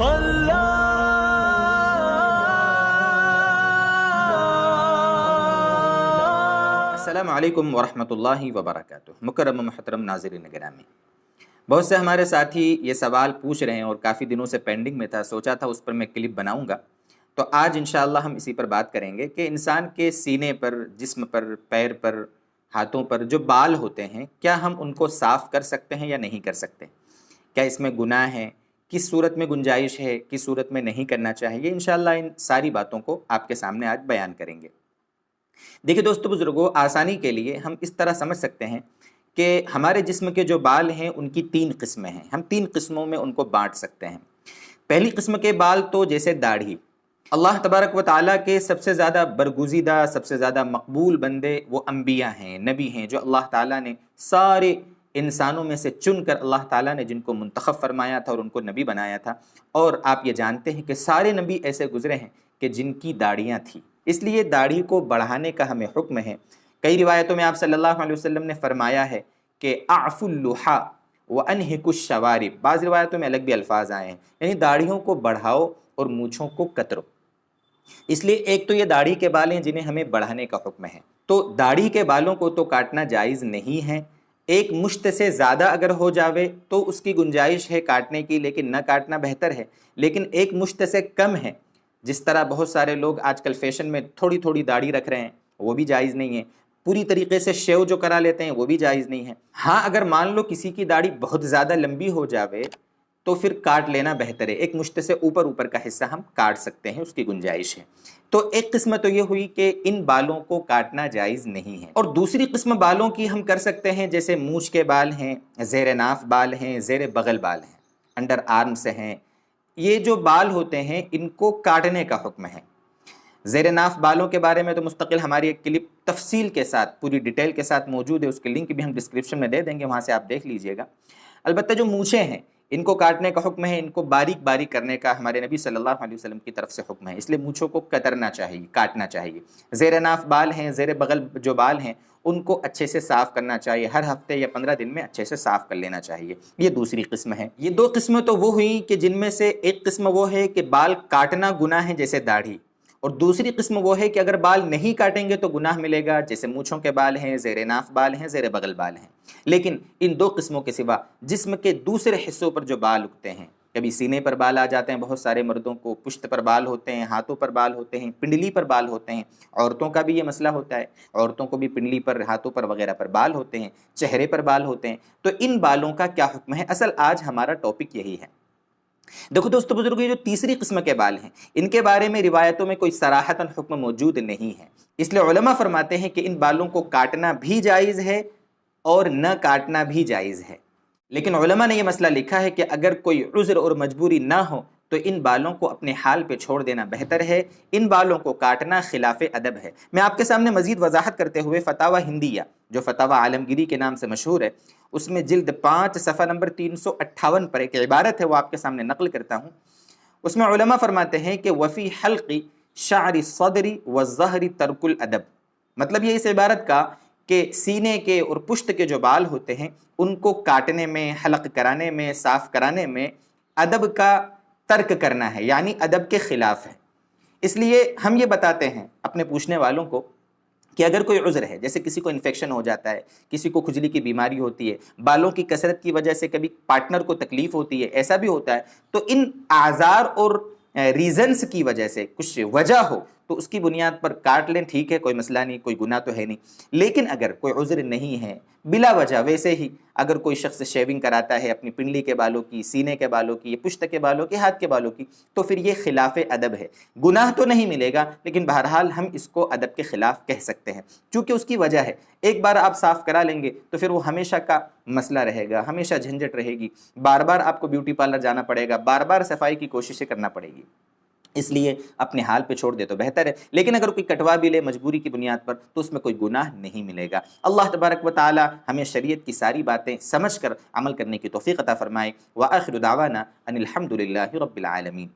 السلام علیکم ورحمۃ اللہ وبرکاتہ۔ مکرم و محترم ناظرین گرامی، بہت سے ہمارے ساتھی یہ سوال پوچھ رہے ہیں اور کافی دنوں سے پینڈنگ میں تھا، سوچا تھا اس پر میں کلپ بناؤں گا، تو آج انشاءاللہ ہم اسی پر بات کریں گے کہ انسان کے سینے پر، جسم پر، پیر پر، ہاتھوں پر جو بال ہوتے ہیں، کیا ہم ان کو صاف کر سکتے ہیں یا نہیں کر سکتے؟ کیا اس میں گناہ ہے؟ کس صورت میں گنجائش ہے؟ کس صورت میں نہیں کرنا چاہیے؟ انشاءاللہ ان ساری باتوں کو آپ کے سامنے آج بیان کریں گے۔ دیکھیں دوستو بزرگوں، آسانی کے لیے ہم اس طرح سمجھ سکتے ہیں کہ ہمارے جسم کے جو بال ہیں ان کی 3 قسمیں ہیں، ہم 3 قسموں میں ان کو بانٹ سکتے ہیں۔ پہلی قسم کے بال تو جیسے داڑھی، اللہ تبارک و تعالیٰ کے سب سے زیادہ برگزیدہ، سب سے زیادہ مقبول بندے وہ انبیاء ہیں، نبی ہیں، جو اللہ تعالیٰ نے سارے انسانوں میں سے چن کر اللہ تعالیٰ نے جن کو منتخب فرمایا تھا اور ان کو نبی بنایا تھا۔ اور آپ یہ جانتے ہیں کہ سارے نبی ایسے گزرے ہیں کہ جن کی داڑیاں تھیں، اس لیے داڑھی کو بڑھانے کا ہمیں حکم ہے۔ کئی روایتوں میں آپ صلی اللہ علیہ وسلم نے فرمایا ہے کہ اعفوا اللحى وانہکوا الشوارب، بعض روایتوں میں الگ بھی الفاظ آئے ہیں، یعنی داڑھیوں کو بڑھاؤ اور مونچھوں کو کترو۔ اس لیے ایک تو یہ داڑھی کے بال ہیں جنہیں ہمیں بڑھانے کا حکم ہے، تو داڑھی کے بالوں کو تو کاٹنا جائز نہیں ہے۔ ایک مشت سے زیادہ اگر ہو جاوے تو اس کی گنجائش ہے کاٹنے کی، لیکن نہ کاٹنا بہتر ہے۔ لیکن ایک مشت سے کم ہے، جس طرح بہت سارے لوگ آج کل فیشن میں تھوڑی تھوڑی داڑھی رکھ رہے ہیں، وہ بھی جائز نہیں ہے۔ پوری طریقے سے شیو جو کرا لیتے ہیں وہ بھی جائز نہیں ہے۔ ہاں اگر مان لو کسی کی داڑھی بہت زیادہ لمبی ہو جاوے تو پھر کاٹ لینا بہتر ہے، ایک مشت سے اوپر کا حصہ ہم کاٹ سکتے ہیں، اس کی گنجائش ہے۔ تو ایک قسم تو یہ ہوئی کہ ان بالوں کو کاٹنا جائز نہیں ہے۔ اور دوسری قسم بالوں کی ہم کر سکتے ہیں، جیسے مونچھ کے بال ہیں، زیر ناف بال ہیں، زیر بغل بال ہیں، انڈر آرم سے ہیں، یہ جو بال ہوتے ہیں ان کو کاٹنے کا حکم ہے۔ زیر ناف بالوں کے بارے میں تو مستقل ہماری ایک کلپ تفصیل کے ساتھ، پوری ڈیٹیل کے ساتھ موجود ہے، اس کے لنک بھی ہم ڈسکرپشن میں دے دیں گے، وہاں سے آپ دیکھ لیجئے گا۔ البتہ جو مونچھیں ہیں ان کو کاٹنے کا حکم ہے، ان کو باریک باریک کرنے کا ہمارے نبی صلی اللہ علیہ وسلم کی طرف سے حکم ہے، اس لیے مونچھوں کو کترنا چاہیے، کاٹنا چاہیے۔ زیر ناف بال ہیں، زیر بغل جو بال ہیں ان کو اچھے سے صاف کرنا چاہیے، ہر ہفتے یا 15 دن میں اچھے سے صاف کر لینا چاہیے۔ یہ دوسری قسم ہے۔ یہ 2 قسمیں تو وہ ہوئی کہ جن میں سے ایک قسم وہ ہے کہ بال کاٹنا گناہ ہے جیسے داڑھی، اور دوسری قسم وہ ہے کہ اگر بال نہیں کاٹیں گے تو گناہ ملے گا، جیسے مونچھوں کے بال ہیں، زیر ناف بال ہیں، زیر بغل بال ہیں۔ لیکن ان 2 قسموں کے سوا جسم کے دوسرے حصوں پر جو بال اگتے ہیں، کبھی سینے پر بال آ جاتے ہیں بہت سارے مردوں کو، پشت پر بال ہوتے ہیں، ہاتھوں پر بال ہوتے ہیں، پنڈلی پر بال ہوتے ہیں، عورتوں کا بھی یہ مسئلہ ہوتا ہے، عورتوں کو بھی پنڈلی پر، ہاتھوں پر وغیرہ پر بال ہوتے ہیں، چہرے پر بال ہوتے ہیں، تو ان بالوں کا کیا حکم ہے؟ اصل آج ہمارا ٹاپک یہی ہے۔ دیکھو دوستو بزرگوں، یہ جو تیسری قسم کے بال ہیں ان کے بارے میں روایتوں میں کوئی صراحتاً حکم موجود نہیں ہے، اس لیے علماء فرماتے ہیں کہ ان بالوں کو کاٹنا بھی جائز ہے اور نہ کاٹنا بھی جائز ہے۔ لیکن علماء نے یہ مسئلہ لکھا ہے کہ اگر کوئی عذر اور مجبوری نہ ہو تو ان بالوں کو اپنے حال پہ چھوڑ دینا بہتر ہے، ان بالوں کو کاٹنا خلاف ادب ہے۔ میں آپ کے سامنے مزید وضاحت کرتے ہوئے فتاوی ہندیہ، جو فتاوی عالمگیری کے نام سے مشہور ہے، اس میں جلد 5 صفحہ نمبر 358 پر ایک عبارت ہے، وہ آپ کے سامنے نقل کرتا ہوں۔ اس میں علماء فرماتے ہیں کہ وفی حلق شعر الصدر والظہر ترک الادب، مطلب یہ اس عبارت کا کہ سینے کے اور پشت کے جو بال ہوتے ہیں ان کو کاٹنے میں، حلق کرانے میں، صاف کرانے میں ادب کا ترک کرنا ہے، یعنی ادب کے خلاف ہے۔ اس لیے ہم یہ بتاتے ہیں اپنے پوچھنے والوں کو کہ اگر کوئی عذر ہے، جیسے کسی کو انفیکشن ہو جاتا ہے، کسی کو کھجلی کی بیماری ہوتی ہے، بالوں کی کثرت کی وجہ سے کبھی پارٹنر کو تکلیف ہوتی ہے، ایسا بھی ہوتا ہے، تو ان اعذار اور ریزنز کی وجہ سے کچھ وجہ ہو تو اس کی بنیاد پر کاٹ لیں، ٹھیک ہے، کوئی مسئلہ نہیں، کوئی گناہ تو ہے نہیں۔ لیکن اگر کوئی عذر نہیں ہے، بلا وجہ ویسے ہی اگر کوئی شخص شیونگ کراتا ہے اپنی پنڈلی کے بالوں کی، سینے کے بالوں کی، پشت کے بالوں کی، ہاتھ کے بالوں کی، تو پھر یہ خلاف ادب ہے۔ گناہ تو نہیں ملے گا، لیکن بہرحال ہم اس کو ادب کے خلاف کہہ سکتے ہیں، چونکہ اس کی وجہ ہے۔ ایک بار آپ صاف کرا لیں گے تو پھر وہ ہمیشہ کا مسئلہ رہے گا، ہمیشہ جھنجھٹ رہے گی، بار بار آپ کو بیوٹی پارلر جانا پڑے گا، بار بار صفائی کی کوششیں کرنا پڑے گی۔ اس لیے اپنے حال پہ چھوڑ دے تو بہتر ہے، لیکن اگر کوئی کٹوا بھی لے مجبوری کی بنیاد پر تو اس میں کوئی گناہ نہیں ملے گا۔ اللہ تبارک و تعالی ہمیں شریعت کی ساری باتیں سمجھ کر عمل کرنے کی توفیق عطا فرمائے۔ وآخر دعوانا ان الحمد للہ رب العالمین۔